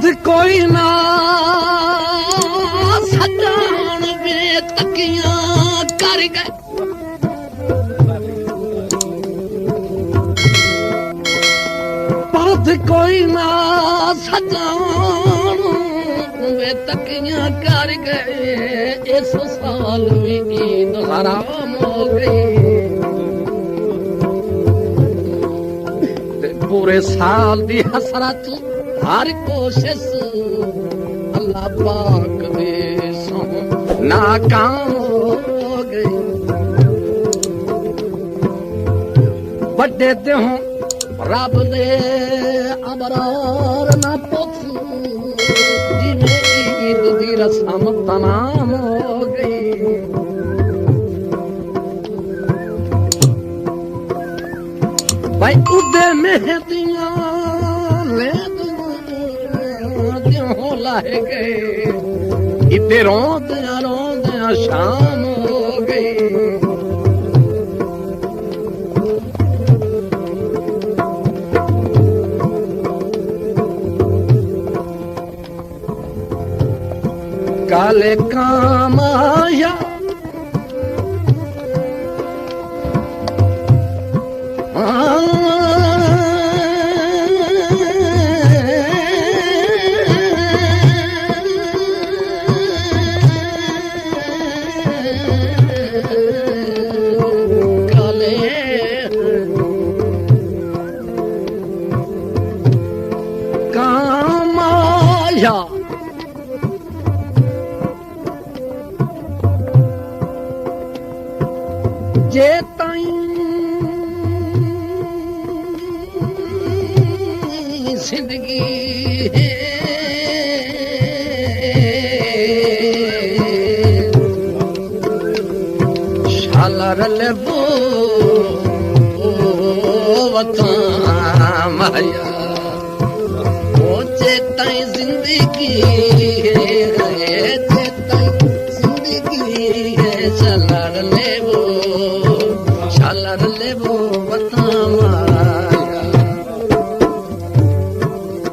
बात कोई ना सजान वे तकियां कर गए बात कोई ना सजान वे तकियां कर गए इस साल में ईद हराम हो गई पूरे साल दी हसरत हर कोशिश अल्लाह पाक दे सो नाकाम हो गई बड़े ते हों रब दे अबरार ना पुछ जिवें ईद दी रस्म तमाम हो गई भाई उदे मेहदियां ले दियों लाए गए इते रोंदे शाम हो गई काले काम आया जे ताईं जिंदगी शाला लेबो वतन माया ओ जे ताईं जिंदगी है जे ताईं जिंदगी है शाला लेबो वतन माया